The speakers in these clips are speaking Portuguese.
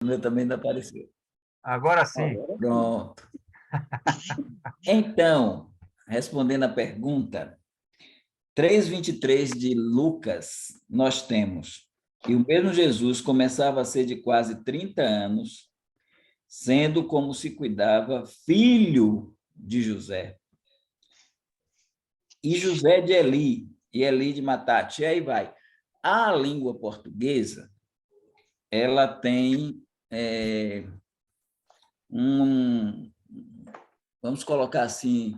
O meu também não apareceu. Agora sim. Pronto. Então, respondendo a pergunta, 3:23 de Lucas, nós temos: e o mesmo Jesus começava a ser de quase 30 anos, sendo como se cuidava filho de José, e José de Eli, e Eli de Matate, e aí vai. A língua portuguesa, ela tem um, vamos colocar assim,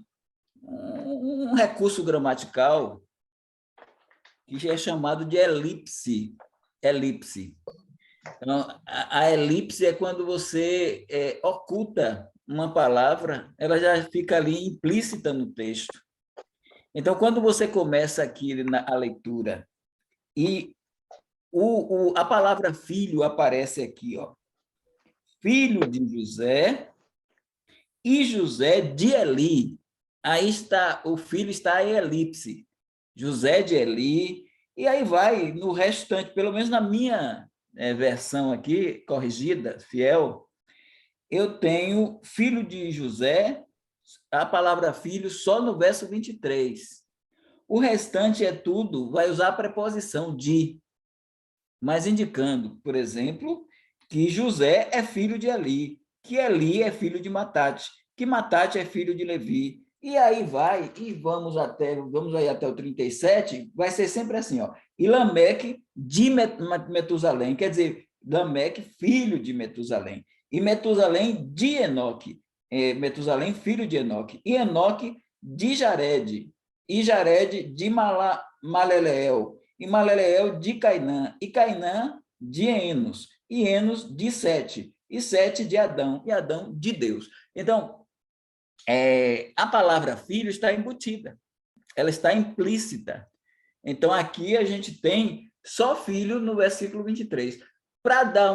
um recurso gramatical que já é chamado de elipse. Elipse. Então, a elipse é quando você oculta uma palavra, ela já fica ali implícita no texto. Então, quando você começa aqui a leitura e a palavra filho aparece aqui, ó, filho de José e José de Eli. Aí está, o filho está em elipse. José de Eli, e aí vai no restante, pelo menos na minha versão aqui, corrigida, fiel, eu tenho filho de José, a palavra filho só no verso 23. O restante é tudo, vai usar a preposição de, mas indicando, por exemplo, que José é filho de Eli, que Eli é filho de Matate, que Matate é filho de Levi. E aí vai, e vamos aí até o 37, vai ser sempre assim, ó. E Lameque de Metusalém, quer dizer, Lameque, filho de Metusalém. E Metusalém de Enoque, Metusalém, filho de Enoque. E Enoque de Jared, e Jared de Maleleel, e Maleleel de Cainã, e Cainã de Enos, e Enos de Sete, e Sete de Adão, e Adão de Deus. Então, a palavra filho está embutida, ela está implícita. Então, aqui a gente tem só filho no versículo 23. Para dar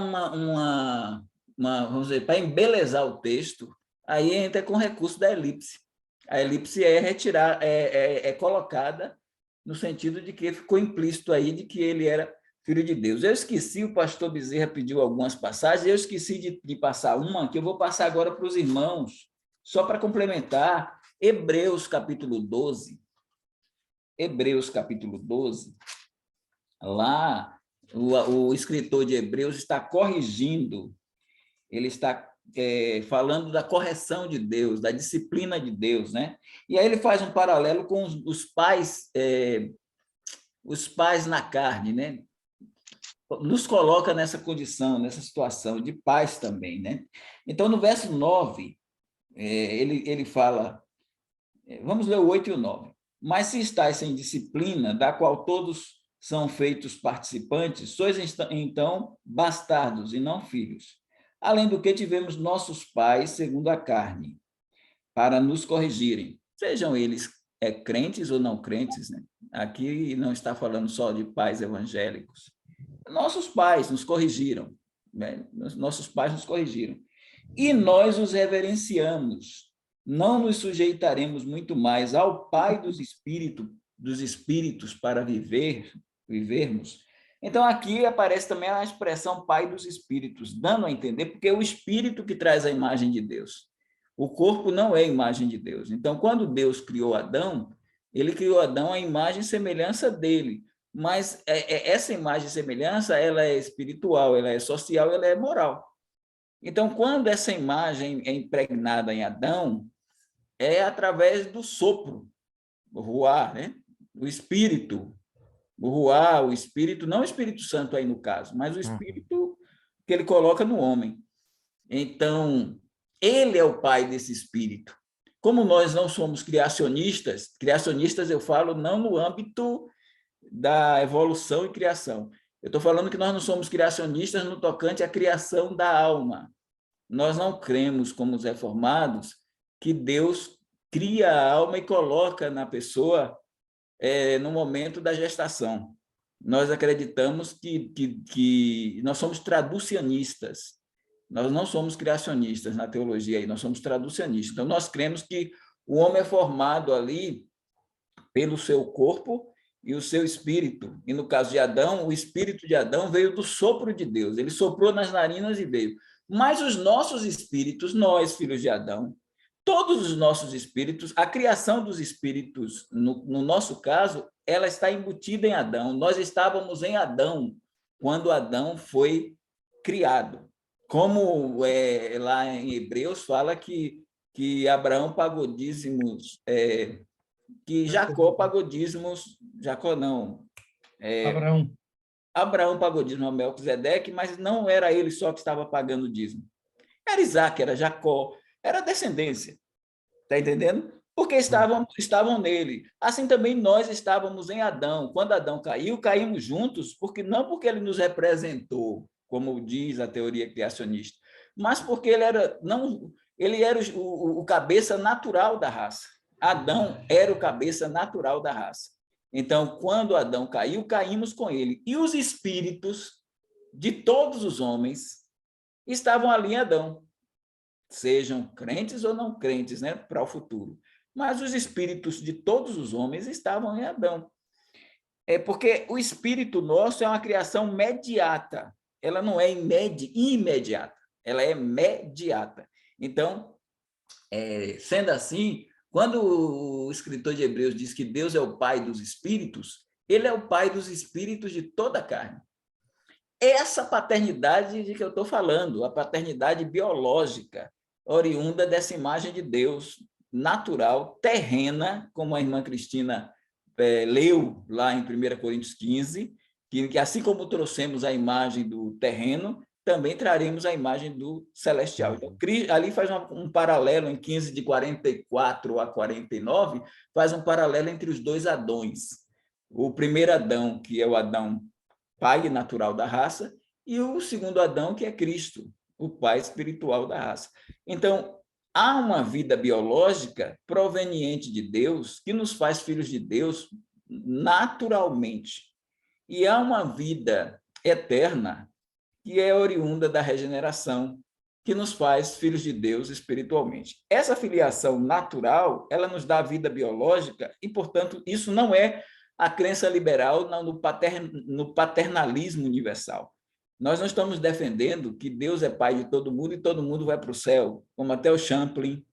vamos dizer, para embelezar o texto, aí entra com o recurso da elipse. A elipse é colocada no sentido de que ficou implícito aí de que ele era filho de Deus. Eu esqueci, o pastor Bezerra pediu algumas passagens, eu esqueci de passar uma, que eu vou passar agora para os irmãos, só para complementar, Hebreus capítulo 12. Hebreus capítulo 12, lá o escritor de Hebreus está corrigindo, ele está falando da correção de Deus, da disciplina de Deus, né? E aí ele faz um paralelo com os pais na carne, né? Nos coloca nessa condição, nessa situação de pais também, né? Então, no verso 9, ele fala, vamos ler o 8 e o 9. Mas se estáis sem disciplina, da qual todos são feitos participantes, sois então bastardos e não filhos. Além do que tivemos nossos pais, segundo a carne, para nos corrigirem, sejam eles crentes ou não crentes, né? Aqui não está falando só de pais evangélicos. Nossos pais nos corrigiram, né? Nossos pais nos corrigiram. E nós os reverenciamos. Não nos sujeitaremos muito mais ao Pai dos espíritos para vivermos. Então, aqui aparece também a expressão Pai dos espíritos, dando a entender, porque é o espírito que traz a imagem de Deus. O corpo não é a imagem de Deus. Então, quando Deus criou Adão, ele criou Adão à imagem e semelhança dele. Mas essa imagem e semelhança, ela é espiritual, ela é social, ela é moral. Então, quando essa imagem é impregnada em Adão, é através do sopro, o ruar, né? O espírito, o ruar, o espírito, não o Espírito Santo aí no caso, mas o espírito que ele coloca no homem. Então, ele é o pai desse espírito. Como nós não somos criacionistas eu falo não no âmbito da evolução e criação. Eu estou falando que nós não somos criacionistas no tocante à criação da alma. Nós não cremos, como os reformados, que Deus cria a alma e coloca na pessoa no momento da gestação. Nós acreditamos que nós somos traducionistas. Nós não somos criacionistas na teologia, aí, nós somos traducionistas. Então, nós cremos que o homem é formado ali pelo seu corpo e o seu espírito. E no caso de Adão, o espírito de Adão veio do sopro de Deus. Ele soprou nas narinas e veio. Mas os nossos espíritos, nós, filhos de Adão, todos os nossos espíritos, a criação dos espíritos, no nosso caso, ela está embutida em Adão. Nós estávamos em Adão quando Adão foi criado. Como lá em Hebreus fala que Abraão pagou dízimos, que Jacó pagou dízimos, Jacó não, Abraão pagou dízimo a Melquisedeque, mas não era ele só que estava pagando dízimo. Era Isaac, era Jacó, era descendência. Está entendendo? Porque estavam nele. Assim também nós estávamos em Adão. Quando Adão caiu, caímos juntos, não porque ele nos representou, como diz a teoria criacionista, mas porque ele era o cabeça natural da raça. Adão era o cabeça natural da raça. Então, quando Adão caiu, caímos com ele. E os espíritos de todos os homens estavam ali em Adão, sejam crentes ou não crentes, né, para o futuro. Mas os espíritos de todos os homens estavam em Adão. Porque o espírito nosso é uma criação mediata. Ela não é imediata, ela é mediata. Então, sendo assim, quando o escritor de Hebreus diz que Deus é o pai dos espíritos, ele é o pai dos espíritos de toda a carne. Essa paternidade de que eu estou falando, a paternidade biológica, oriunda dessa imagem de Deus natural, terrena, como a irmã Cristina leu lá em 1 Coríntios 15, que assim como trouxemos a imagem do terreno, também traremos a imagem do celestial. Então, ali faz um paralelo em 15, de 44 a 49, faz um paralelo entre os dois Adões. O primeiro Adão, que é o Adão pai natural da raça, e o segundo Adão, que é Cristo, o pai espiritual da raça. Então, há uma vida biológica proveniente de Deus, que nos faz filhos de Deus naturalmente. E há uma vida eterna, que é oriunda da regeneração, que nos faz filhos de Deus espiritualmente. Essa filiação natural, ela nos dá a vida biológica, e, portanto, isso não é a crença liberal no paternalismo universal. Nós não estamos defendendo que Deus é pai de todo mundo e todo mundo vai para o céu, como até o Champlin,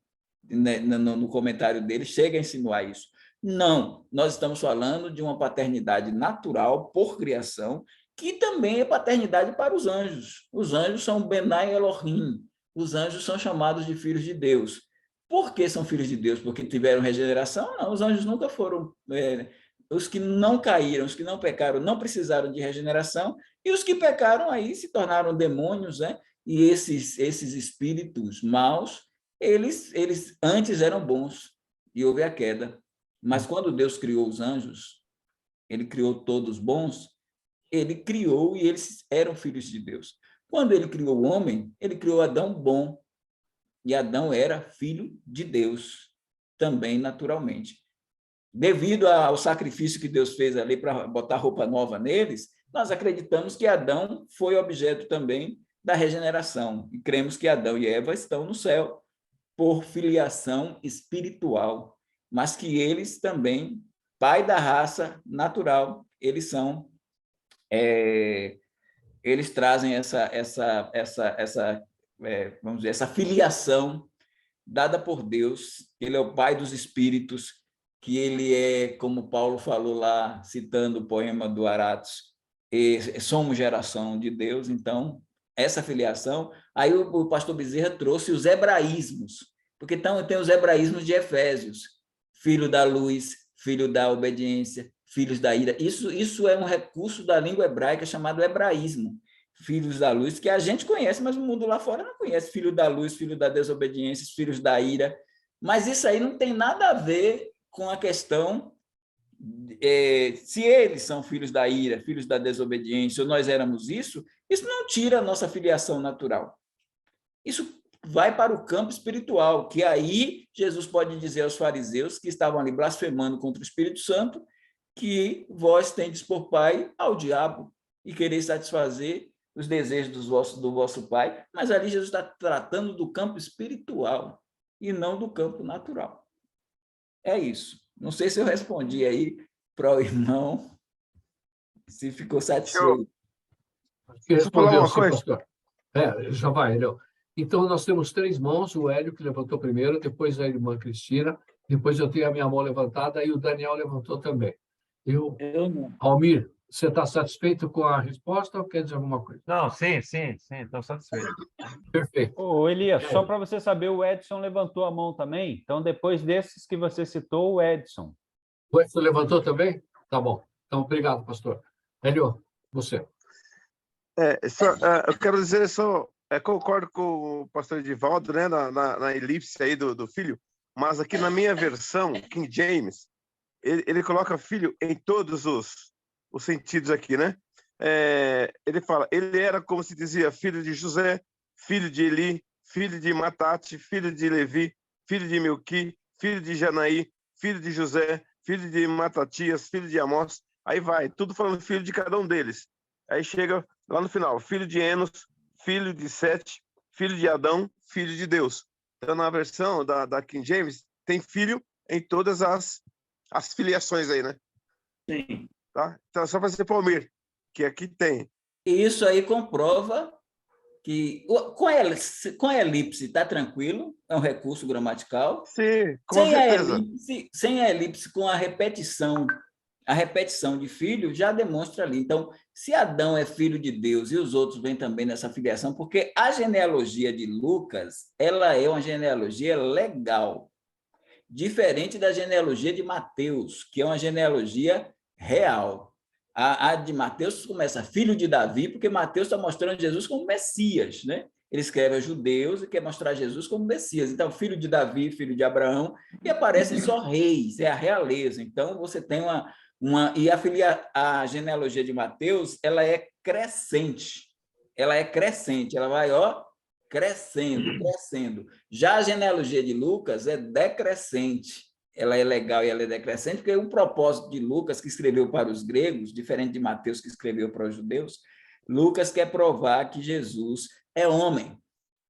no comentário dele, chega a insinuar isso. Não, nós estamos falando de uma paternidade natural, por criação, que também é paternidade para os anjos. Os anjos são Benai Elohim, os anjos são chamados de filhos de Deus. Por que são filhos de Deus? Porque tiveram regeneração? Não, os anjos nunca foram... os que não caíram, os que não pecaram, não precisaram de regeneração, e os que pecaram aí se tornaram demônios, né? E esses espíritos maus, eles antes eram bons, e houve a queda. Mas quando Deus criou os anjos, ele criou todos bons, ele criou e eles eram filhos de Deus. Quando ele criou o homem, ele criou Adão bom, e Adão era filho de Deus, também naturalmente. Devido ao sacrifício que Deus fez ali para botar roupa nova neles, nós acreditamos que Adão foi objeto também da regeneração, e cremos que Adão e Eva estão no céu por filiação espiritual, mas que eles também, pai da raça natural, eles são, eles trazem vamos dizer, essa filiação dada por Deus. Ele é o pai dos espíritos, que ele é, como Paulo falou lá, citando o poema do Aratos, somos geração de Deus. Então, essa filiação, aí o pastor Bezerra trouxe os hebraísmos, porque então tem os hebraísmos de Efésios, filho da luz, filho da obediência, filhos da ira. Isso é um recurso da língua hebraica chamado hebraísmo, filhos da luz, que a gente conhece, mas o mundo lá fora não conhece, filho da luz, filho da desobediência, filhos da ira. Mas isso aí não tem nada a ver com a questão se eles são filhos da ira, filhos da desobediência, ou nós éramos isso não tira a nossa filiação natural. Isso vai para o campo espiritual, que aí Jesus pode dizer aos fariseus que estavam ali blasfemando contra o Espírito Santo, que vós tendes por pai ao diabo e quereis satisfazer os desejos do vosso pai, mas ali Jesus está tratando do campo espiritual e não do campo natural. É isso. Não sei se eu respondi aí para o irmão se ficou Deixa eu, satisfeito. deixa eu falar Respondeu, uma sim, coisa. pastor. Já vai, Hélio. Então, nós temos 3 mãos, o Hélio que levantou primeiro, depois a irmã Cristina, depois eu tenho a minha mão levantada e o Daniel levantou também. Eu não. Almir, você está satisfeito com a resposta ou quer dizer alguma coisa? Não, sim, estou satisfeito. Perfeito. Ô, Elias, só para você saber, o Edson levantou a mão também. Então, depois desses que você citou, o Edson. O Edson levantou também? Tá bom. Então, obrigado, pastor. Hélio, você. Eu quero dizer só, concordo com o pastor Edivaldo, né, na elipse aí do filho, mas aqui na minha versão, King James, ele coloca filho em todos os sentidos aqui, né? Ele fala, ele era, como se dizia, filho de José, filho de Eli, filho de Matate, filho de Levi, filho de Melqui, filho de Janaí, filho de José, filho de Matatias, filho de Amós, aí vai, tudo falando filho de cada um deles. Aí chega lá no final, filho de Enos, filho de Sete, filho de Adão, filho de Deus. Então, na versão da King James, tem filho em todas as filiações aí, né? Sim. Tá? Então, só para ser Palmeiras, que aqui tem. E isso aí comprova que com a elipse está tranquilo, é um recurso gramatical. Sim, com certeza. Sem a elipse, com a repetição de filho já demonstra ali. Então, se Adão é filho de Deus e os outros vêm também nessa filiação, porque a genealogia de Lucas, ela é uma genealogia legal, diferente da genealogia de Mateus, que é uma genealogia real. A de Mateus começa filho de Davi, porque Mateus está mostrando Jesus como Messias, né? Ele escreve a judeus e quer mostrar Jesus como Messias. Então, filho de Davi, filho de Abraão, e aparecem só reis, é a realeza. Então, você tem e a genealogia de Mateus, ela é crescente. Ela vai, crescendo. Já a genealogia de Lucas é decrescente. Ela é legal e ela é decrescente, porque o propósito de Lucas, que escreveu para os gregos, diferente de Mateus, que escreveu para os judeus, Lucas quer provar que Jesus é homem.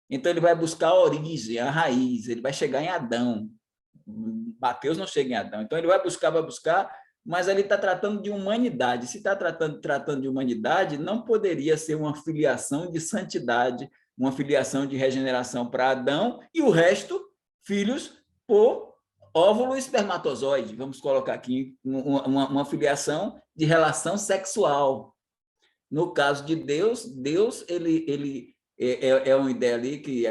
Então, ele vai buscar a origem, a raiz, ele vai chegar em Adão. Mateus não chega em Adão. Então, ele vai buscar, mas ele está tratando de humanidade. Se está tratando de humanidade, não poderia ser uma filiação de santidade, uma filiação de regeneração para Adão, e o resto, filhos por óvulo e espermatozoide. Vamos colocar aqui uma filiação de relação sexual. No caso de Deus, ele é uma ideia ali que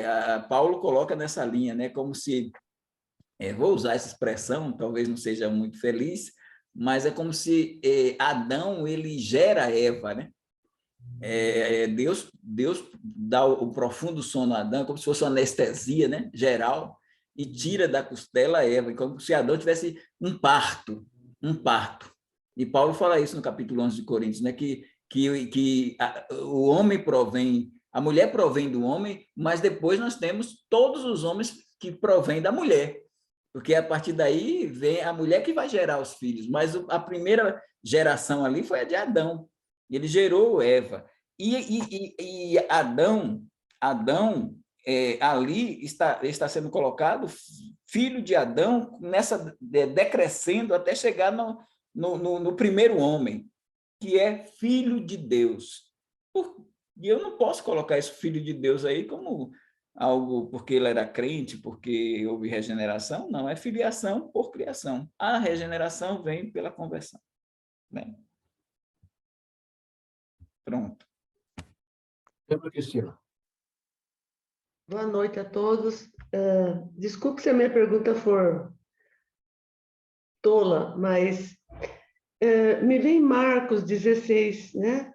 Paulo coloca nessa linha, né? Como se, vou usar essa expressão, talvez não seja muito feliz, mas é como se Adão ele gera Eva, né? Deus dá o profundo sono a Adão, como se fosse uma anestesia, né? Geral, e tira da costela a Eva, como se Adão tivesse um parto. E Paulo fala isso no capítulo 11 de Coríntios, né? Que o homem provém, a mulher provém do homem, mas depois nós temos todos os homens que provêm da mulher, porque a partir daí vem a mulher que vai gerar os filhos, mas a primeira geração ali foi a de Adão, ele gerou Eva, e Adão ali está sendo colocado filho de Adão, decrescendo até chegar no primeiro homem, que é filho de Deus. E eu não posso colocar esse filho de Deus aí como algo porque ele era crente, porque houve regeneração. Não, é filiação por criação. A regeneração vem pela conversão. Né? Pronto. Cristina. Boa noite a todos. Desculpe se a minha pergunta for tola, mas me vem Marcos 16, né?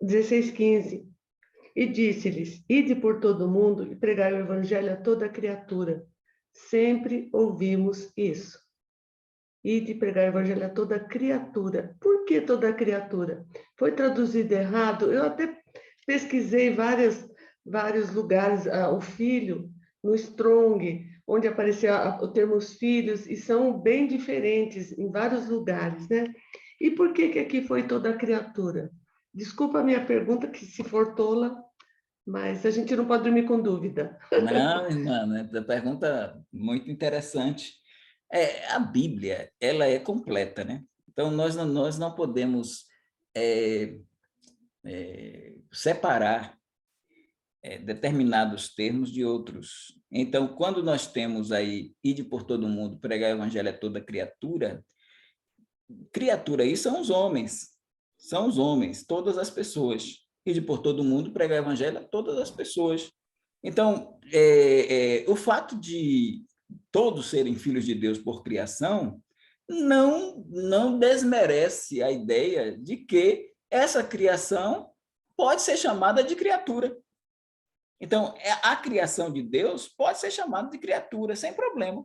16:15, e disse-lhes: ide por todo o mundo e pregai o evangelho a toda criatura. Sempre ouvimos isso. Ide pregar o evangelho a toda criatura. Por que toda criatura? Foi traduzido errado. Eu até pesquisei vários lugares, o filho, no Strong, onde apareceu o termo os filhos, e são bem diferentes em vários lugares, né? E por que aqui foi toda criatura? Desculpa a minha pergunta, que se for tola, mas a gente não pode dormir com dúvida. Não, irmã, é uma pergunta muito interessante. A Bíblia, ela é completa, né? Então, nós não podemos separar determinados termos de outros. Então, quando nós temos aí, ide por todo mundo, pregar o evangelho a toda criatura, criatura aí são os homens, todas as pessoas. Ide por todo mundo, pregar o evangelho a todas as pessoas. Então, o fato de todos serem filhos de Deus por criação não desmerece a ideia de que essa criação pode ser chamada de criatura. Então, a criação de Deus pode ser chamada de criatura, sem problema.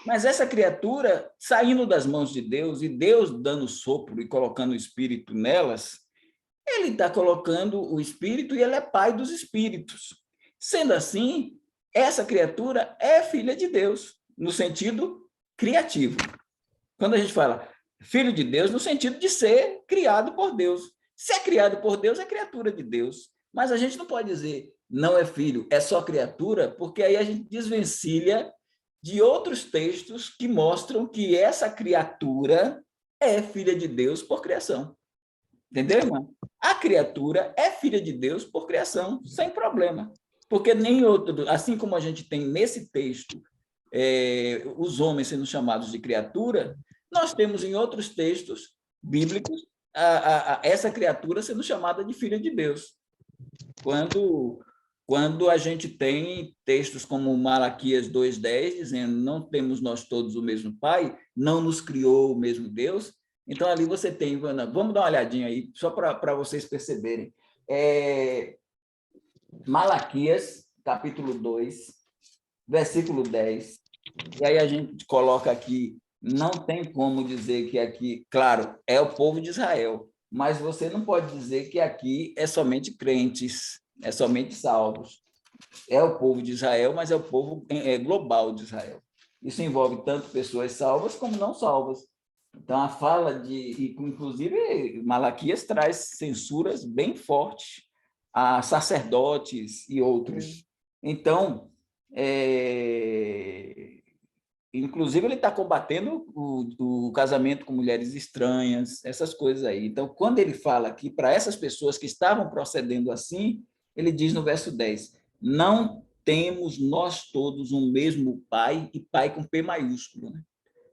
Mas essa criatura, saindo das mãos de Deus, e Deus dando sopro e colocando o Espírito nelas, ele está colocando o Espírito e ele é pai dos espíritos. Sendo assim, essa criatura é filha de Deus, no sentido criativo. Quando a gente fala filho de Deus, no sentido de ser criado por Deus. Se é criado por Deus, é criatura de Deus. Mas a gente não pode dizer não é filho, é só criatura, porque aí a gente desvencilha de outros textos que mostram que essa criatura é filha de Deus por criação. Entendeu, irmão? A criatura é filha de Deus por criação, sem problema. Porque nem outro, assim como a gente tem nesse texto os homens sendo chamados de criatura, nós temos em outros textos bíblicos essa criatura sendo chamada de filha de Deus. Quando a gente tem textos como Malaquias 2,10, dizendo não temos nós todos o mesmo Pai, não nos criou o mesmo Deus, então ali você tem, vamos dar uma olhadinha aí, só para vocês perceberem. Malaquias, capítulo 2, versículo 10, e aí a gente coloca aqui, não tem como dizer que aqui, claro, é o povo de Israel, mas você não pode dizer que aqui é somente crentes, é somente salvos. É o povo de Israel, mas é o povo global de Israel. Isso envolve tanto pessoas salvas como não salvas. Então, a fala inclusive, Malaquias traz censuras bem fortes a sacerdotes e outros. Então, inclusive, ele está combatendo o casamento com mulheres estranhas, essas coisas aí. Então, quando ele fala aqui para essas pessoas que estavam procedendo assim, ele diz no verso 10, não temos nós todos um mesmo Pai, e Pai com P maiúsculo, né?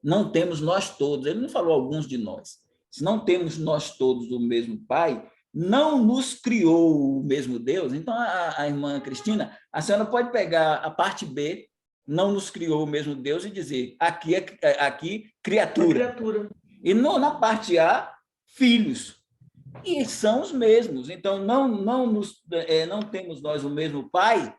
Não temos nós todos, ele não falou alguns de nós. Se não temos nós todos o mesmo Pai, não nos criou o mesmo Deus. Então, a irmã Cristina, a senhora pode pegar a parte B, não nos criou o mesmo Deus, e dizer, aqui criatura. E na parte A, filhos. E são os mesmos. Então, não temos nós o mesmo Pai,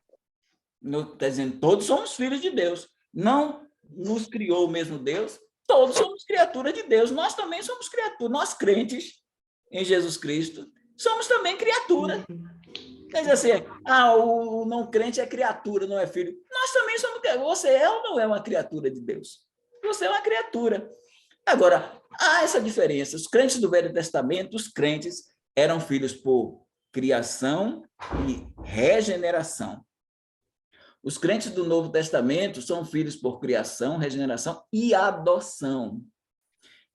está dizendo, todos somos filhos de Deus. Não nos criou o mesmo Deus, todos somos criaturas de Deus. Nós também somos criaturas. Nós, crentes em Jesus Cristo, somos também criaturas. Quer dizer assim, o não crente é criatura, não é filho. Nós também somos. Você é ou não é uma criatura de Deus? Você é uma criatura. Agora, há essa diferença. Os crentes do Velho Testamento, os crentes eram filhos por criação e regeneração. Os crentes do Novo Testamento são filhos por criação, regeneração e adoção.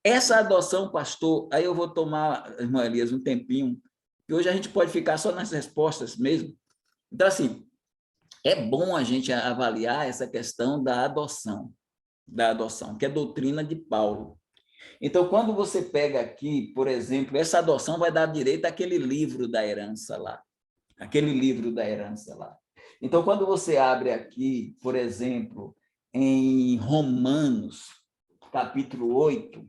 Essa adoção, pastor, aí eu vou tomar, irmã Elias, um tempinho, que hoje a gente pode ficar só nas respostas mesmo. Então, assim, é bom a gente avaliar essa questão da adoção, que é a doutrina de Paulo. Então, quando você pega aqui, por exemplo, essa adoção vai dar direito àquele livro da herança lá. Então, quando você abre aqui, por exemplo, em Romanos, capítulo 8,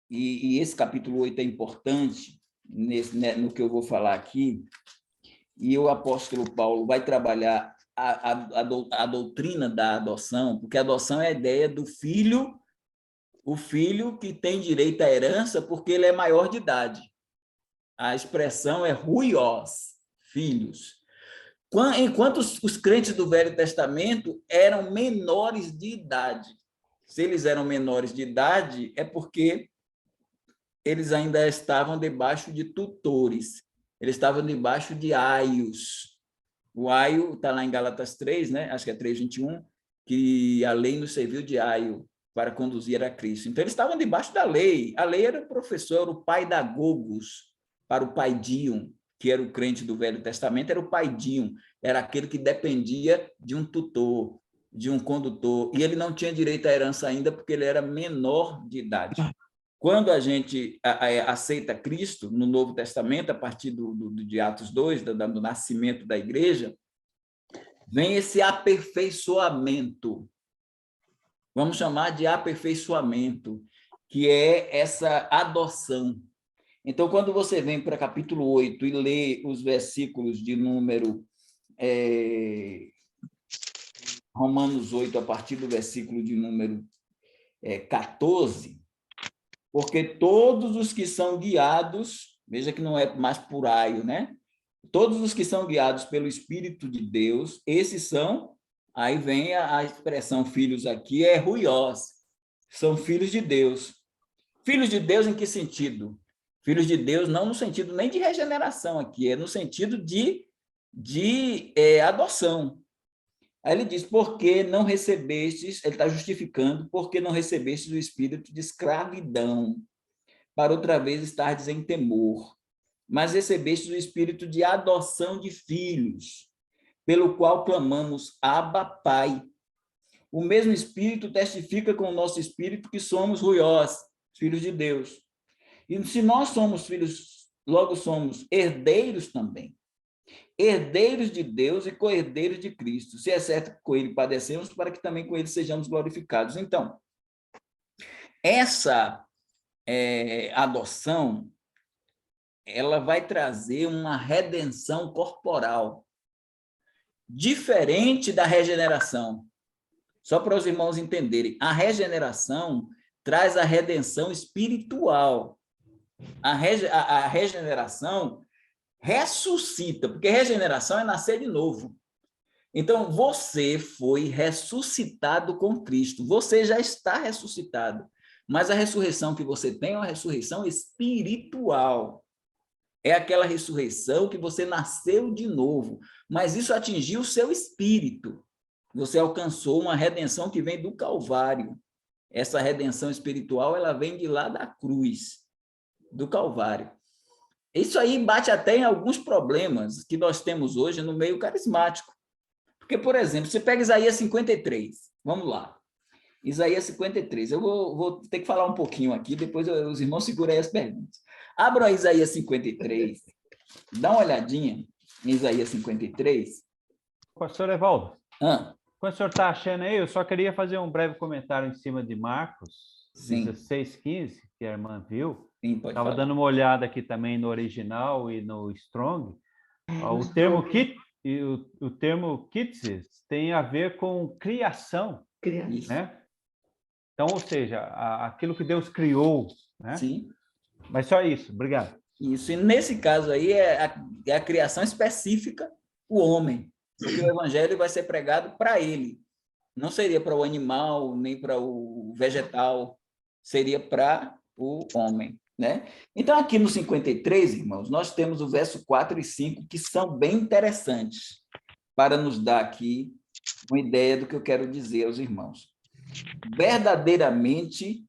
e esse capítulo 8 é importante no que eu vou falar aqui, e o apóstolo Paulo vai trabalhar a doutrina da adoção, porque a adoção é a ideia do filho, o filho que tem direito à herança porque ele é maior de idade. A expressão é huios, filhos. Enquanto os crentes do Velho Testamento eram menores de idade. Se eles eram menores de idade, é porque eles ainda estavam debaixo de tutores. Eles estavam debaixo de aios. O aio está lá em Gálatas 3, né? Acho que é 3:21, que a lei nos serviu de aio. para conduzir a Cristo. Então, eles estavam debaixo da lei. A lei era o professor, era o pai da Gogos, para o pai Dion, que era o crente do Velho Testamento, era o pai Dion, era aquele que dependia de um tutor, de um condutor, e ele não tinha direito à herança ainda, porque ele era menor de idade. Quando a gente aceita Cristo no Novo Testamento, a partir de Atos 2, do nascimento da igreja, vem esse aperfeiçoamento. Vamos chamar de aperfeiçoamento, que é essa adoção. Então, quando você vem para capítulo 8 e lê os versículos de número Romanos 8, a partir do versículo de número 14, porque todos os que são guiados, veja que não é mais por aio, né? Todos os que são guiados pelo Espírito de Deus, esses são, aí vem a expressão filhos aqui, é ruiós, são filhos de Deus. Filhos de Deus em que sentido? Filhos de Deus não no sentido nem de regeneração aqui, é no sentido de adoção. Aí ele diz, porque não recebestes, ele está justificando, porque não recebestes o espírito de escravidão, para outra vez estardes em temor, mas recebestes o espírito de adoção de filhos, pelo qual clamamos, Abba, Pai. O mesmo espírito testifica com o nosso espírito que somos ruiós, filhos de Deus. E se nós somos filhos, logo somos herdeiros também. Herdeiros de Deus e co-herdeiros de Cristo. Se é certo que com ele padecemos, para que também com ele sejamos glorificados. Então, essa adoção, ela vai trazer uma redenção corporal, diferente da regeneração. Só para os irmãos entenderem, a regeneração traz a redenção espiritual. A regeneração ressuscita, porque regeneração é nascer de novo. Então, você foi ressuscitado com Cristo, você já está ressuscitado, mas a ressurreição que você tem é uma ressurreição espiritual. É aquela ressurreição que você nasceu de novo, mas isso atingiu o seu espírito. Você alcançou uma redenção que vem do Calvário. Essa redenção espiritual, ela vem de lá da cruz, do Calvário. Isso aí bate até em alguns problemas que nós temos hoje no meio carismático. Porque, por exemplo, você pega Isaías 53, vamos lá. Isaías 53, eu vou ter que falar um pouquinho aqui, depois os irmãos seguram aí as perguntas. Abram a Isaías 53, dá uma olhadinha em Isaías 53. Pastor Evaldo, Ah, quando o senhor está achando aí, eu só queria fazer um breve comentário em cima de Marcos 16:15, que a irmã viu. Estava dando uma olhada aqui também no original e no Strong. O termo kitsis tem a ver com criação, né? Então, ou seja, aquilo que Deus criou, né? Sim. Mas só isso, obrigado. Isso, e nesse caso aí é a criação específica, o homem, porque o evangelho vai ser pregado para ele, não seria para o animal, nem para o vegetal, seria para o homem, né? Então, aqui no 53, irmãos, nós temos o verso 4 e 5, que são bem interessantes, para nos dar aqui uma ideia do que eu quero dizer aos irmãos. Verdadeiramente,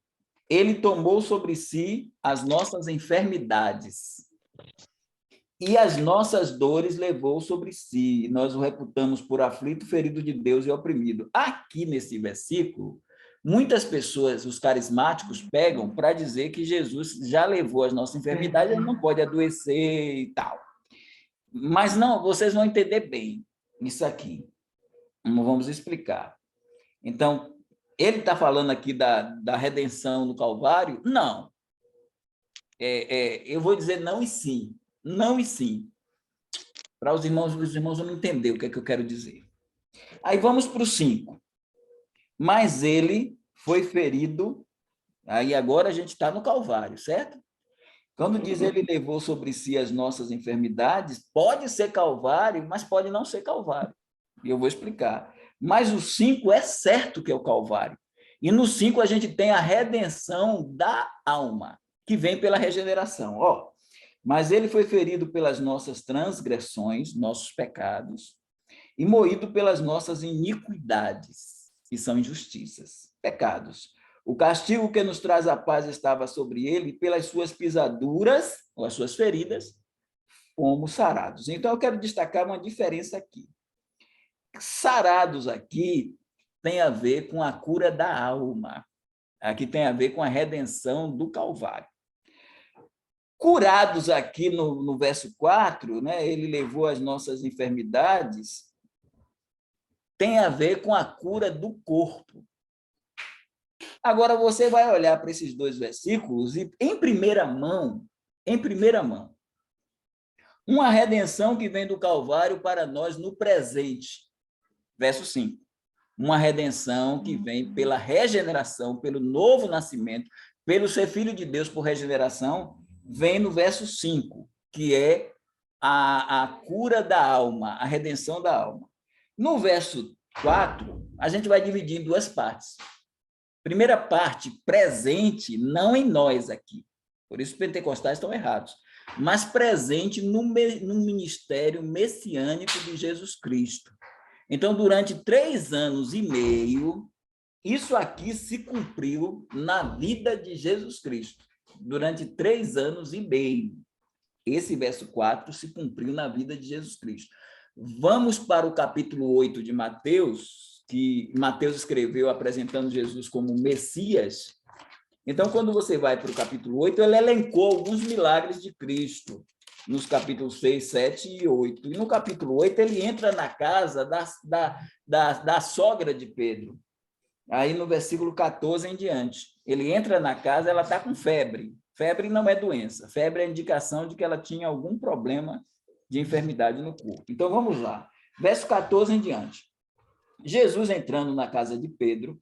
ele tomou sobre si as nossas enfermidades e as nossas dores levou sobre si. Nós o reputamos por aflito, ferido de Deus e oprimido. Aqui nesse versículo, muitas pessoas, os carismáticos, pegam para dizer que Jesus já levou as nossas enfermidades, ele não pode adoecer e tal. Mas não, vocês vão entender bem isso aqui. Vamos explicar. Então, ele está falando aqui da redenção no Calvário? Não. Eu vou dizer não e sim. Não e sim. Para os irmãos vão entender o que é que eu quero dizer. Aí vamos para o 5. Mas ele foi ferido, aí agora a gente está no Calvário, certo? Quando diz ele levou sobre si as nossas enfermidades, pode ser Calvário, mas pode não ser Calvário. E eu vou explicar. Mas o 5 é certo que é o Calvário. E no 5 a gente tem a redenção da alma, que vem pela regeneração. Mas ele foi ferido pelas nossas transgressões, nossos pecados, e moído pelas nossas iniquidades, que são injustiças, pecados. O castigo que nos traz a paz estava sobre ele, e pelas suas pisaduras, ou as suas feridas, fomos sarados. Então, eu quero destacar uma diferença aqui. Sarados aqui tem a ver com a cura da alma. Aqui tem a ver com a redenção do Calvário. Curados aqui no verso 4, né, ele levou as nossas enfermidades, tem a ver com a cura do corpo. Agora, você vai olhar para esses dois versículos e, em primeira mão, uma redenção que vem do Calvário para nós no presente. Verso 5. Uma redenção que vem pela regeneração, pelo novo nascimento, pelo ser filho de Deus por regeneração, vem no verso 5, que é a cura da alma, a redenção da alma. No verso 4, a gente vai dividir em duas partes. Primeira parte, presente, não em nós aqui. Por isso os pentecostais estão errados. Mas presente no ministério messiânico de Jesus Cristo. Então, durante 3 anos e meio, isso aqui se cumpriu na vida de Jesus Cristo. Durante 3 anos e meio. Esse verso 4 se cumpriu na vida de Jesus Cristo. Vamos para o capítulo 8 de Mateus, que Mateus escreveu apresentando Jesus como Messias. Então, quando você vai para o capítulo 8, ele elencou alguns milagres de Cristo, nos capítulos 6, 7 e 8. E no capítulo 8, ele entra na casa da sogra de Pedro. Aí, no versículo 14 em diante, ele entra na casa, ela está com febre. Febre não é doença. Febre é indicação de que ela tinha algum problema de enfermidade no corpo. Então, vamos lá. Verso 14 em diante. Jesus entrando na casa de Pedro.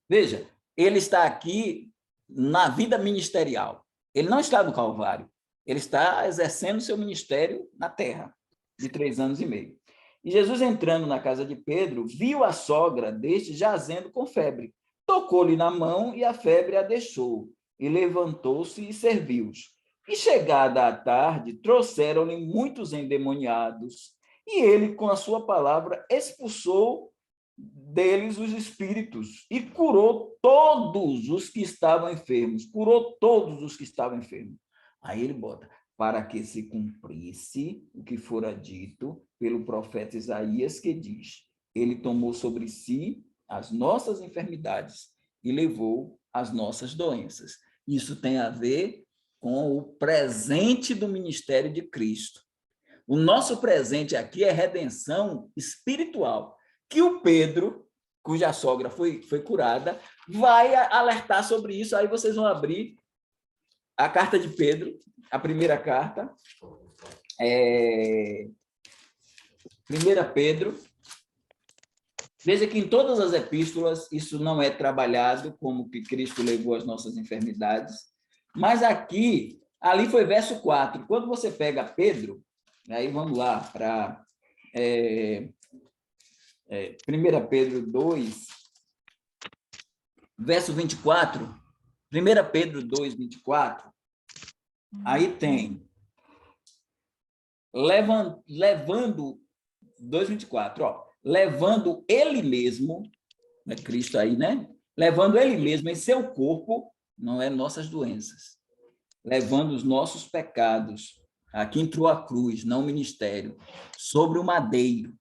Veja, ele está aqui na vida ministerial. Ele não está no Calvário. Ele está exercendo seu ministério na terra, de 3 anos e meio. E Jesus, entrando na casa de Pedro, viu a sogra deste jazendo com febre. Tocou-lhe na mão e a febre a deixou. E levantou-se e serviu-os. E chegada a tarde, trouxeram-lhe muitos endemoniados. E ele, com a sua palavra, expulsou deles os espíritos e curou todos os que estavam enfermos. Curou todos os que estavam enfermos. Aí ele bota, para que se cumprisse o que fora dito pelo profeta Isaías, que diz, ele tomou sobre si as nossas enfermidades e levou as nossas doenças. Isso tem a ver com o presente do ministério de Cristo. O nosso presente aqui é redenção espiritual, que o Pedro, cuja sogra foi curada, vai alertar sobre isso. Aí vocês vão abrir a carta de Pedro, a primeira carta, 1 Pedro. Veja que em todas as epístolas isso não é trabalhado como que Cristo levou as nossas enfermidades, mas aqui, ali foi verso 4. Quando você pega Pedro, aí vamos lá para 1 Pedro 2, verso 24, 1 Pedro 2, 24, aí tem, levando 2:24, ó, levando ele mesmo, é Cristo aí, né? Levando ele mesmo em seu corpo, não é nossas doenças, levando os nossos pecados, aqui entrou a cruz, não o ministério, sobre o madeiro,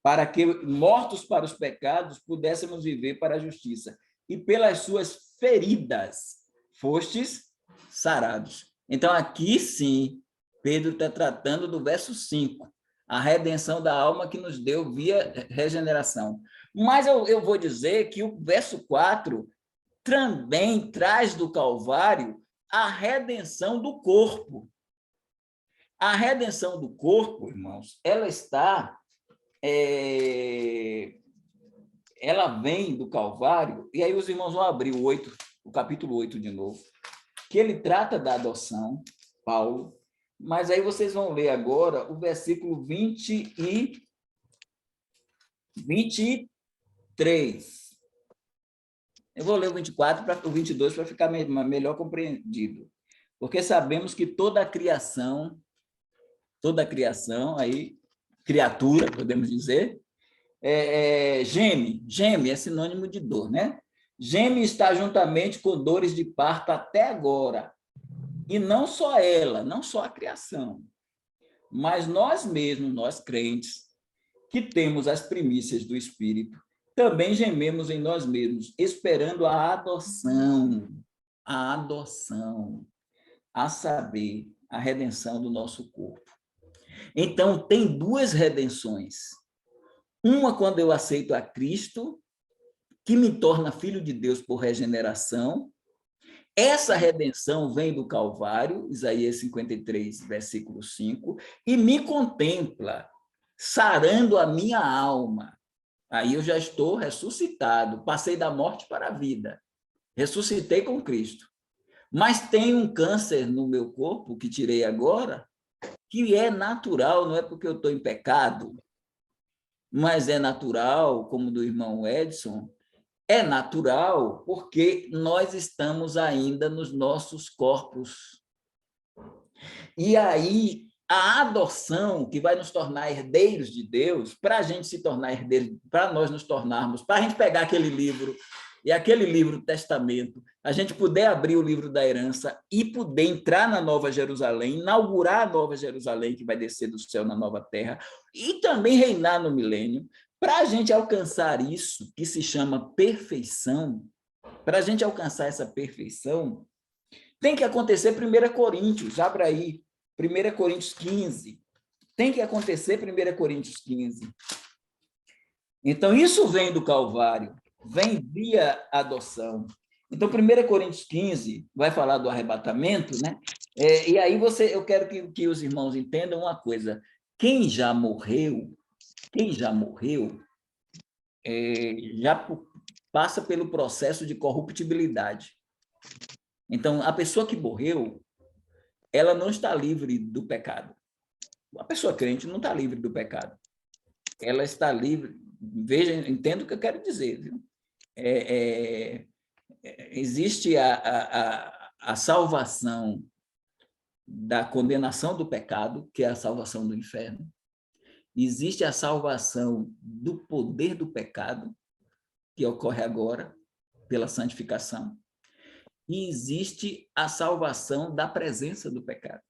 para que, mortos para os pecados, pudéssemos viver para a justiça. E pelas suas feridas fostes sarados. Então, aqui sim, Pedro está tratando do verso 5, a redenção da alma que nos deu via regeneração. Mas eu vou dizer que o verso 4 também traz do Calvário a redenção do corpo. A redenção do corpo, irmãos, ela está... ela vem do Calvário, e aí os irmãos vão abrir o capítulo 8 de novo, que ele trata da adoção, Paulo, mas aí vocês vão ler agora o versículo 23. Eu vou ler o 24 para o 22 para ficar melhor compreendido. Porque sabemos que toda a criação, aí, criatura, podemos dizer, geme é sinônimo de dor, né? Geme e está juntamente com dores de parto até agora. E não só ela, não só a criação, mas nós mesmos, nós crentes, que temos as primícias do Espírito, também gememos em nós mesmos, esperando a adoção, a saber, a redenção do nosso corpo. Então, tem duas redenções. Uma quando eu aceito a Cristo, que me torna filho de Deus por regeneração. Essa redenção vem do Calvário, Isaías 53, versículo 5, e me contempla, sarando a minha alma. Aí eu já estou ressuscitado, passei da morte para a vida, ressuscitei com Cristo. Mas tem um câncer no meu corpo, que tirei agora, que é natural, não é porque eu estou em pecado, mas é natural, como do irmão Edson, é natural porque nós estamos ainda nos nossos corpos. E aí, a adoção, que vai nos tornar herdeiros de Deus, para a gente se tornar herdeiro, para nós nos tornarmos, para a gente pegar aquele livro, e aquele livro, Testamento, a gente puder abrir o livro da herança e poder entrar na Nova Jerusalém, inaugurar a Nova Jerusalém, que vai descer do céu na nova terra, e também reinar no milênio. Para a gente alcançar isso, que se chama perfeição, para a gente alcançar essa perfeição, tem que acontecer 1 Coríntios, abra aí, 1 Coríntios 15. Tem que acontecer 1 Coríntios 15. Então, isso vem do Calvário, vem via adoção. Então, 1 Coríntios 15 vai falar do arrebatamento, né? E aí eu quero que os irmãos entendam uma coisa. Quem já morreu, já passa pelo processo de corruptibilidade. Então, a pessoa que morreu, ela não está livre do pecado. A pessoa crente não está livre do pecado. Ela está livre. Veja, entenda o que eu quero dizer. Viu? Existe a salvação da condenação do pecado, que é a salvação do inferno. Existe a salvação do poder do pecado, que ocorre agora pela santificação. E existe a salvação da presença do pecado.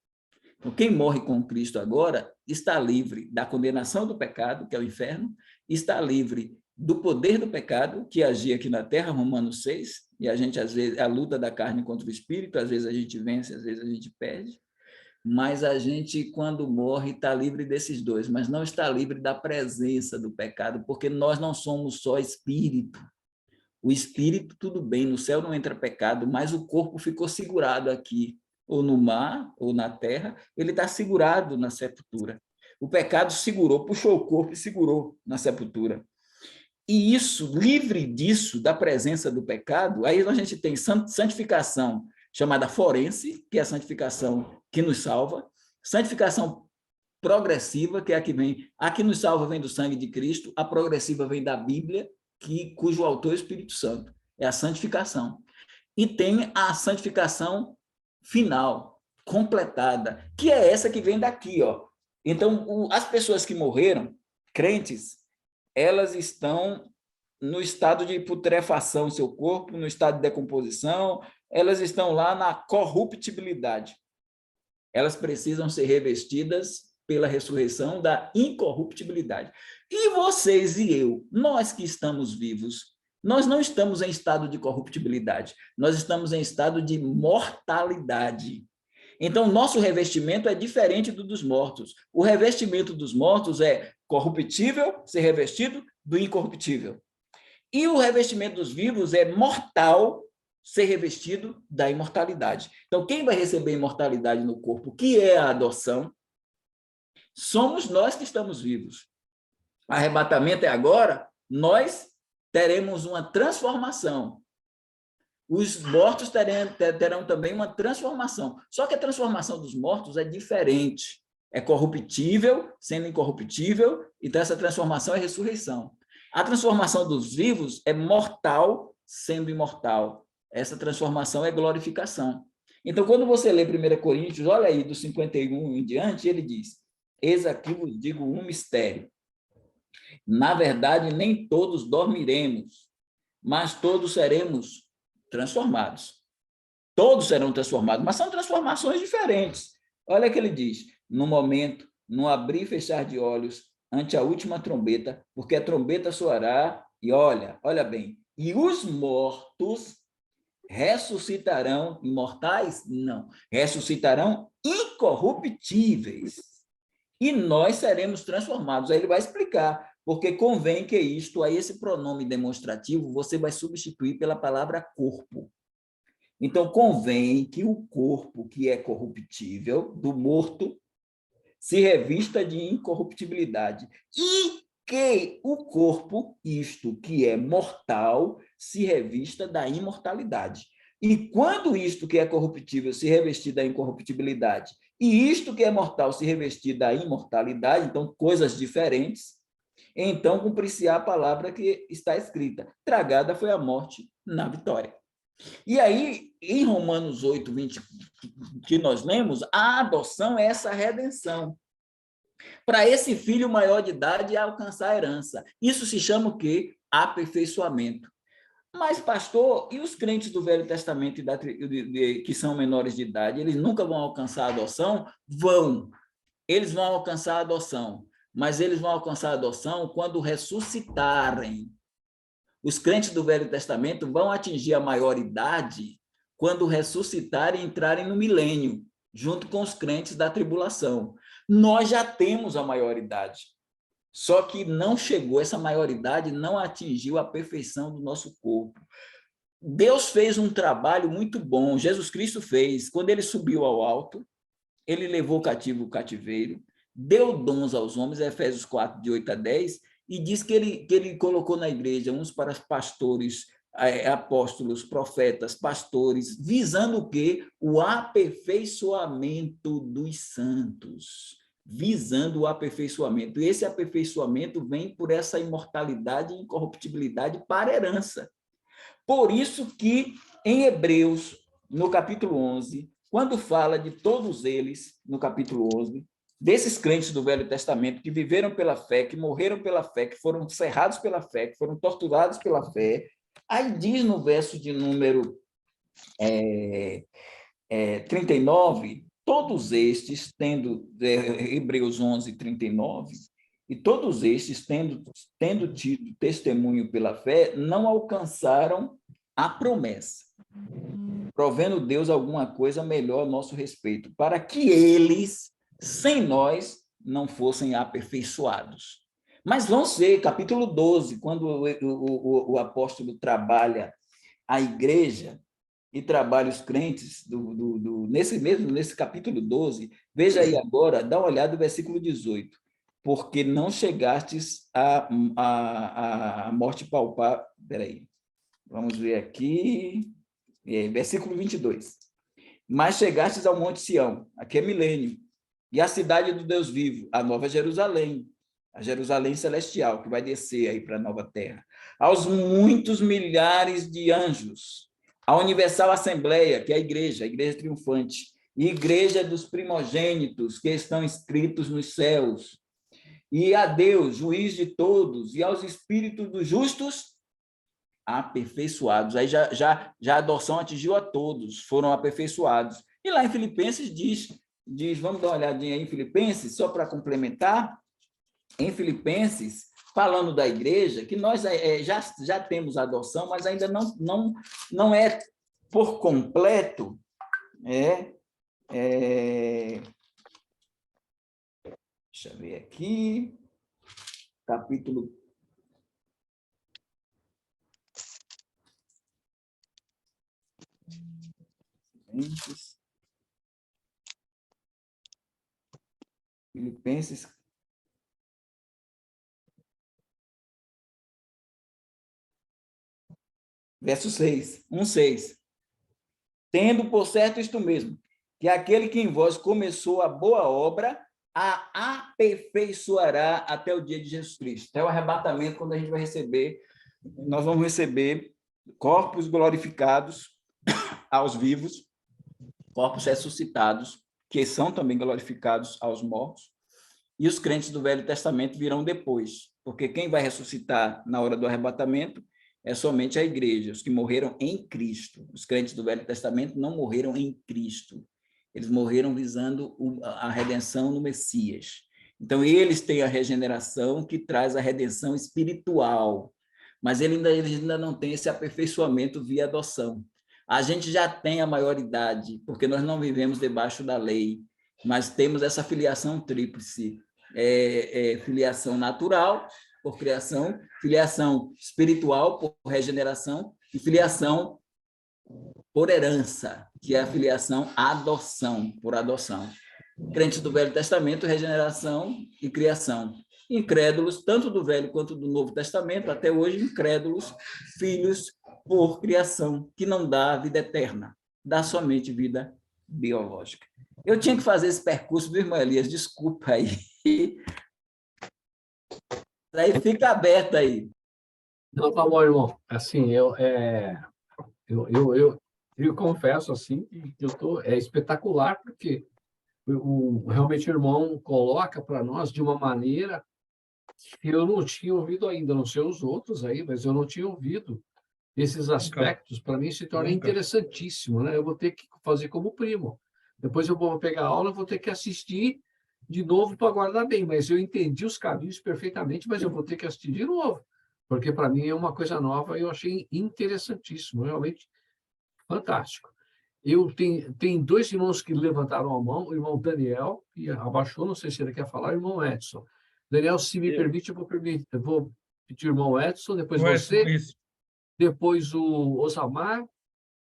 Então, quem morre com Cristo agora está livre da condenação do pecado, que é o inferno, está livre do poder do pecado, que agia aqui na terra, Romanos 6, e a gente, às vezes, a luta da carne contra o espírito, às vezes a gente vence, às vezes a gente perde, mas a gente, quando morre, está livre desses dois, mas não está livre da presença do pecado, porque nós não somos só espírito. O espírito, tudo bem, no céu não entra pecado, mas o corpo ficou segurado aqui, ou no mar, ou na terra, ele está segurado na sepultura. O pecado segurou, puxou o corpo e segurou na sepultura. E isso, livre disso, da presença do pecado, aí a gente tem santificação chamada forense, que é a santificação que nos salva, santificação progressiva, que é a que vem, a que nos salva vem do sangue de Cristo, a progressiva vem da Bíblia, cujo autor é o Espírito Santo, é a santificação. E tem a santificação final, completada, que é essa que vem daqui, ó. Então, as pessoas que morreram, crentes, elas estão no estado de putrefação do seu corpo, no estado de decomposição, elas estão lá na corruptibilidade. Elas precisam ser revestidas pela ressurreição da incorruptibilidade. E vocês e eu, nós que estamos vivos, nós não estamos em estado de corruptibilidade, nós estamos em estado de mortalidade. Então, nosso revestimento é diferente do dos mortos. O revestimento dos mortos é corruptível, ser revestido do incorruptível. E o revestimento dos vivos é mortal, ser revestido da imortalidade. Então, quem vai receber imortalidade no corpo, que é a adoção, somos nós que estamos vivos. Arrebatamento é agora, nós teremos uma transformação. Os mortos terão também uma transformação. Só que a transformação dos mortos é diferente. É corruptível, sendo incorruptível, então essa transformação é ressurreição. A transformação dos vivos é mortal, sendo imortal. Essa transformação é glorificação. Então, quando você lê 1 Coríntios, olha aí, do 51 em diante, ele diz: eis aqui vos digo um mistério. Na verdade, nem todos dormiremos, mas todos seremos transformados. Todos serão transformados, mas são transformações diferentes. Olha o que ele diz: no momento, no abrir e fechar de olhos, ante a última trombeta, porque a trombeta soará, e olha bem, e os mortos ressuscitarão, imortais? Não, ressuscitarão incorruptíveis, e nós seremos transformados. Aí ele vai explicar, porque convém que isto, a esse pronome demonstrativo, você vai substituir pela palavra corpo. Então, convém que o corpo, que é corruptível, do morto, se revista de incorruptibilidade, e que o corpo, isto que é mortal, se revista da imortalidade. E quando isto que é corruptível se revestir da incorruptibilidade, e isto que é mortal se revestir da imortalidade, então coisas diferentes, então cumprir-se a palavra que está escrita: tragada foi a morte na vitória. E aí, em Romanos 8, 20, que nós lemos, a adoção é essa redenção. Para esse filho maior de idade alcançar a herança. Isso se chama o quê? Aperfeiçoamento. Mas, pastor, e os crentes do Velho Testamento que são menores de idade, eles nunca vão alcançar a adoção? Vão. Eles vão alcançar a adoção, mas eles vão alcançar a adoção quando ressuscitarem. Os crentes do Velho Testamento vão atingir a maioridade quando ressuscitarem e entrarem no milênio, junto com os crentes da tribulação. Nós já temos a maioridade, só que não chegou, essa maioridade não atingiu a perfeição do nosso corpo. Deus fez um trabalho muito bom, Jesus Cristo fez. Quando ele subiu ao alto, ele levou cativo o cativeiro, deu dons aos homens, Efésios 4, de 8 a 10, e diz que ele colocou na igreja uns para pastores, apóstolos, profetas, pastores, visando o quê? O aperfeiçoamento dos santos. Visando o aperfeiçoamento. E esse aperfeiçoamento vem por essa imortalidade e incorruptibilidade para herança. Por isso que, em Hebreus, no capítulo 11, quando fala de todos eles, no capítulo 11, desses crentes do Velho Testamento que viveram pela fé, que morreram pela fé, que foram cerrados pela fé, que foram torturados pela fé, aí diz no verso de número 39, todos estes, Hebreus 11, 39, e todos estes, tendo tido testemunho pela fé, não alcançaram a promessa, provendo Deus alguma coisa melhor a nosso respeito, para que eles, sem nós, não fossem aperfeiçoados. Mas vamos ver, capítulo 12, quando o apóstolo trabalha a igreja e trabalha os crentes, nesse capítulo 12, veja aí agora, dá uma olhada no versículo 18, porque não chegastes à morte palpável, peraí, vamos ver aqui, versículo 22, mas chegastes ao monte Sião, aqui é milênio, e a cidade do Deus vivo, a nova Jerusalém, a Jerusalém celestial, que vai descer aí para a nova terra, aos muitos milhares de anjos, a universal assembleia, que é a igreja triunfante, e igreja dos primogênitos que estão escritos nos céus, e a Deus, juiz de todos, e aos espíritos dos justos aperfeiçoados. Aí já a adoção atingiu a todos, foram aperfeiçoados. E lá em Filipenses diz, vamos dar uma olhadinha aí em Filipenses, só para complementar, em Filipenses, falando da igreja, que nós já temos a adoção, mas ainda não é por completo, deixa eu ver aqui, capítulo 20, Filipenses, verso 6, 1:6. Tendo por certo isto mesmo, que aquele que em vós começou a boa obra, a aperfeiçoará até o dia de Jesus Cristo. Até o arrebatamento, quando a gente vai receber, nós vamos receber corpos glorificados aos vivos, corpos ressuscitados, que são também glorificados aos mortos, e os crentes do Velho Testamento virão depois, porque quem vai ressuscitar na hora do arrebatamento é somente a igreja, os que morreram em Cristo. Os crentes do Velho Testamento não morreram em Cristo. Eles morreram visando a redenção no Messias. Então, eles têm a regeneração que traz a redenção espiritual, mas eles ainda não têm esse aperfeiçoamento via adoção. A gente já tem a maioridade, porque nós não vivemos debaixo da lei, mas temos essa filiação tríplice, filiação natural, por criação, filiação espiritual, por regeneração, e filiação por herança, que é a filiação adoção, por adoção. Crentes do Velho Testamento, regeneração e criação. Incrédulos, tanto do Velho quanto do Novo Testamento, até hoje, incrédulos, filhos por criação, que não dá vida eterna, dá somente vida biológica. Eu tinha que fazer esse percurso do irmão Elias, desculpa aí. Aí fica aberto aí. Não, tá bom, irmão. Assim, eu confesso assim que é espetacular, porque realmente o irmão coloca para nós de uma maneira que eu não tinha ouvido ainda, não sei os outros aí, mas eu não tinha ouvido esses aspectos. Para mim se torna interessantíssimo, né? Eu vou ter que fazer como primo. Depois eu vou pegar a aula, vou ter que assistir de novo para guardar bem, mas eu entendi os caminhos perfeitamente, mas eu vou ter que assistir de novo, porque para mim é uma coisa nova e eu achei interessantíssimo, realmente fantástico. Tem dois irmãos que levantaram a mão, o irmão Daniel, que abaixou, não sei se ele quer falar, o irmão Edson. Daniel, se me permite, eu vou pedir o irmão Edson, depois você, depois o Osamar,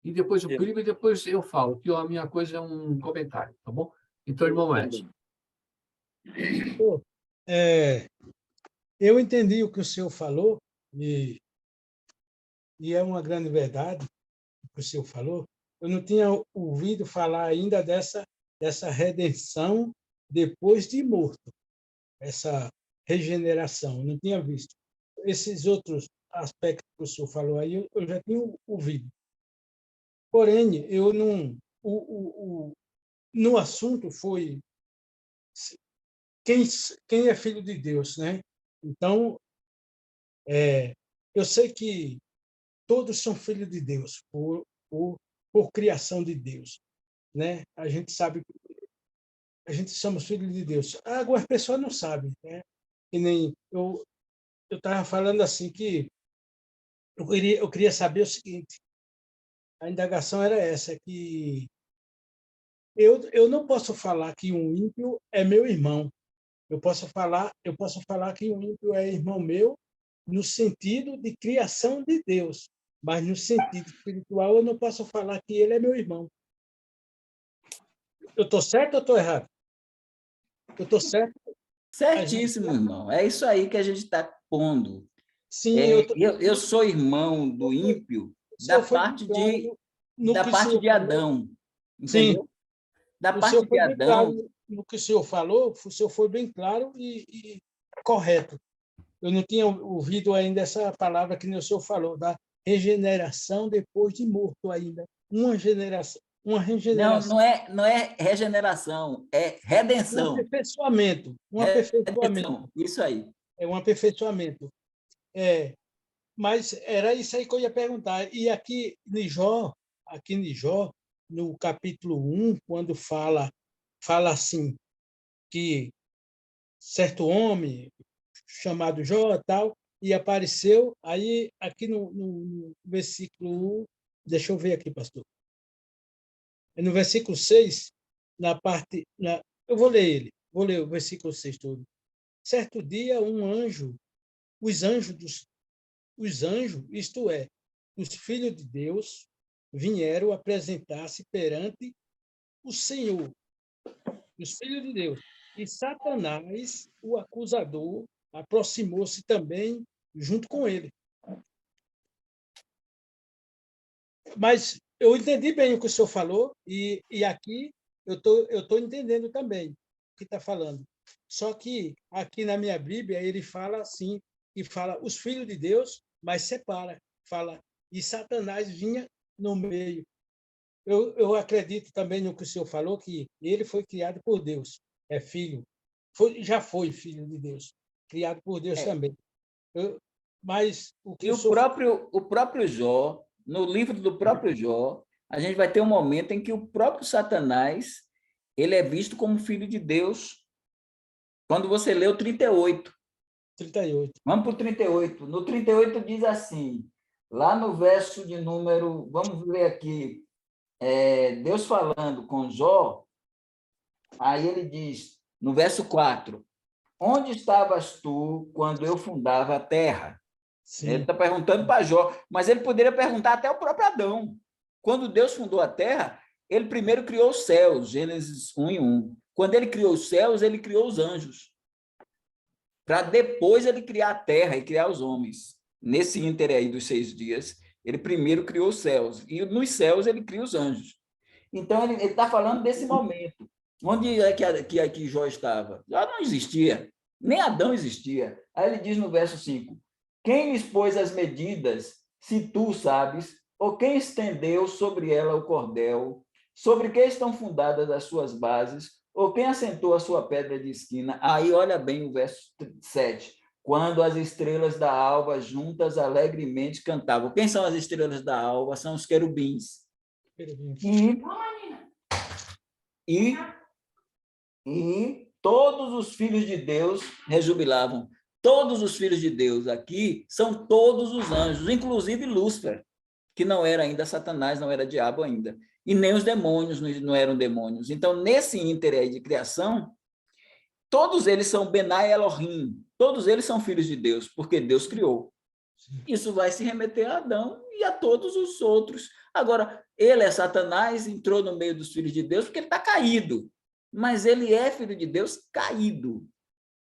e depois o primo, e depois eu falo, que a minha coisa é um comentário, tá bom? Então, irmão Edson. Eu entendi o que o senhor falou, e é uma grande verdade o que o senhor falou. Eu não tinha ouvido falar ainda dessa redenção depois de morto, essa regeneração, eu não tinha visto. Esses outros aspectos que o senhor falou aí, eu já tinha ouvido. Porém, eu não... no assunto foi quem é filho de Deus, né? Então, eu sei que todos são filhos de Deus, por criação de Deus, né? A gente sabe que a gente somos filhos de Deus. Algumas pessoas não sabem, né? Que nem eu estava falando assim que eu queria saber o seguinte, a indagação era essa, que eu não posso falar que um ímpio é meu irmão. Eu posso falar que um ímpio é irmão meu no sentido de criação de Deus, mas no sentido espiritual eu não posso falar que ele é meu irmão. Eu estou certo ou estou errado? Eu estou certo? Certíssimo, irmão. É isso aí que a gente está pondo. Sim, eu sou irmão do ímpio da parte de Adão. Entendeu? Sim. Da parte de Adão. Claro, no que o senhor falou, o senhor foi bem claro e correto. Eu não tinha ouvido ainda essa palavra que o senhor falou, da regeneração depois de morto ainda. Uma regeneração. Não é regeneração, é redenção. Um aperfeiçoamento. Aperfeiçoamento. Isso aí. É um aperfeiçoamento. Mas era isso aí que eu ia perguntar. E aqui em Jó, no capítulo 1, quando fala assim, que certo homem chamado Jó tal, e apareceu, aí aqui no versículo 1, deixa eu ver aqui, pastor. No versículo 6, eu vou ler o versículo 6 todo. Certo dia, os anjos, isto é, os filhos de Deus, vieram apresentar-se perante o Senhor, os filhos de Deus. E Satanás, o acusador, aproximou-se também junto com ele. Mas eu entendi bem o que o senhor falou, e aqui eu tô entendendo também o que está falando. Só que aqui na minha Bíblia ele fala assim, e fala os filhos de Deus, mas separa, fala, e Satanás vinha no meio. Eu acredito também no que o senhor falou, que ele foi criado por Deus, é filho, já foi filho de Deus, criado por Deus também. Mas o que E o próprio Jó, no livro do próprio Jó, a gente vai ter um momento em que o próprio Satanás ele é visto como filho de Deus. Quando você lê o 38. 38. Vamos para o 38. No 38 diz assim, lá no verso de número, vamos ver aqui, Deus falando com Jó, aí ele diz, no verso 4, onde estavas tu quando eu fundava a terra? Sim. Ele está perguntando para Jó, mas ele poderia perguntar até o próprio Adão. Quando Deus fundou a terra, ele primeiro criou os céus, Gênesis 1:1. Quando ele criou os céus, ele criou os anjos. Para depois ele criar a terra e criar os homens. Nesse ínter aí dos 6 dias, ele primeiro criou os céus. E nos céus ele cria os anjos. Então, ele está falando desse momento. Onde é que Jó estava? Jó não existia. Nem Adão existia. Aí ele diz no verso 5, quem lhes pôs as medidas, se tu sabes, ou quem estendeu sobre ela o cordel, sobre que estão fundadas as suas bases, ou quem assentou a sua pedra de esquina? Aí olha bem o verso 7. Quando as estrelas da alva juntas alegremente cantavam. Quem são as estrelas da alva? São os querubins. E todos os filhos de Deus rejubilavam. Todos os filhos de Deus aqui são todos os anjos, inclusive Lúcifer, que não era ainda Satanás, não era diabo ainda. E nem os demônios não eram demônios. Então, nesse ínter aí de criação, todos eles são Benai Elohim, todos eles são filhos de Deus, porque Deus criou. Isso vai se remeter a Adão e a todos os outros. Agora, ele é Satanás, entrou no meio dos filhos de Deus porque ele está caído, mas ele é filho de Deus caído.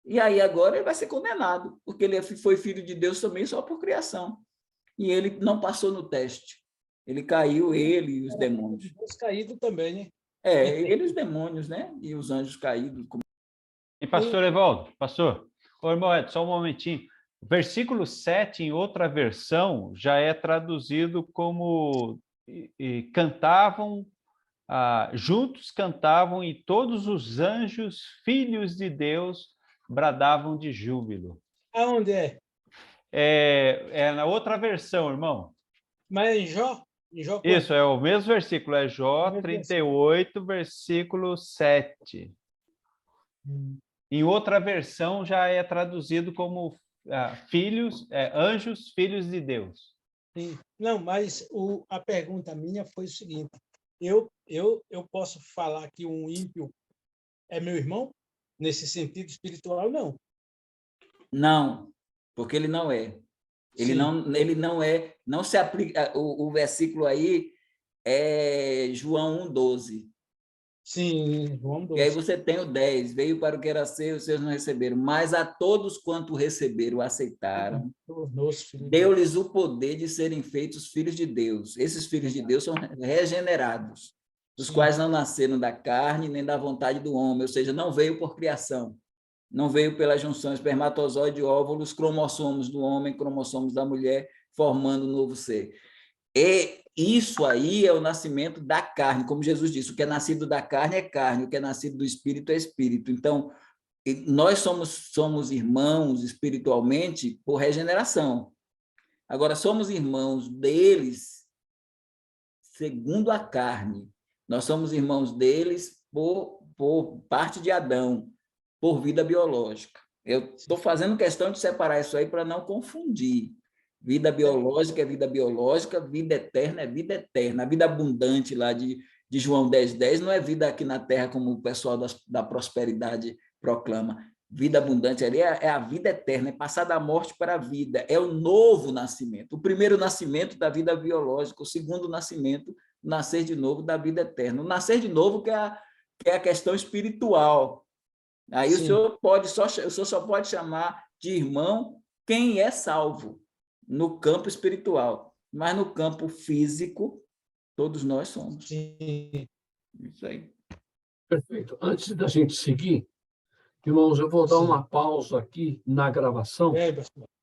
E aí agora ele vai ser condenado, porque ele foi filho de Deus também só por criação. E ele não passou no teste. Ele caiu, ele e os demônios. Deus caído também, né? Ele e os demônios, né? E os anjos caídos. E pastor Evaldo, pastor, irmão Ed, só um momentinho. O versículo 7, em outra versão, já é traduzido como cantavam, juntos cantavam e todos os anjos, filhos de Deus, bradavam de júbilo. Aonde é? É na outra versão, irmão. Mas é em Jó? Isso, é o mesmo versículo, é Jó 38, versículo 7. Em outra versão já é traduzido como anjos, filhos de Deus. Sim. Não, mas a pergunta minha foi o seguinte, eu posso falar que um ímpio é meu irmão? Nesse sentido espiritual, não. Não, porque ele não é. Ele não é, não se aplica, o versículo aí é João 1:12. Sim, João 12. E aí você tem o 10, veio para o que era seu, os seus não receberam, mas a todos quanto receberam, aceitaram, deu-lhes o poder de serem feitos filhos de Deus. Esses filhos de Deus são regenerados, os quais não nasceram da carne nem da vontade do homem, ou seja, não veio por criação, não veio pela junção espermatozoide, óvulos, cromossomos do homem, cromossomos da mulher, formando um novo ser. E isso aí é o nascimento da carne, como Jesus disse, o que é nascido da carne é carne, o que é nascido do espírito é espírito. Então, nós somos irmãos espiritualmente por regeneração. Agora, somos irmãos deles segundo a carne. Nós somos irmãos deles por parte de Adão, por vida biológica. Eu estou fazendo questão de separar isso aí para não confundir. Vida biológica é vida biológica, vida eterna é vida eterna. A vida abundante lá de João 10:10 não é vida aqui na Terra como o pessoal da prosperidade proclama. Vida abundante ali é a vida eterna, é passar da morte para a vida, é o novo nascimento. O primeiro nascimento da vida biológica, o segundo nascimento, nascer de novo da vida eterna. O nascer de novo que é a questão espiritual. Aí o senhor só pode chamar de irmão quem é salvo no campo espiritual, mas no campo físico, todos nós somos. Sim. Isso aí. Perfeito. Antes da gente seguir, irmãos, eu vou dar uma pausa aqui na gravação,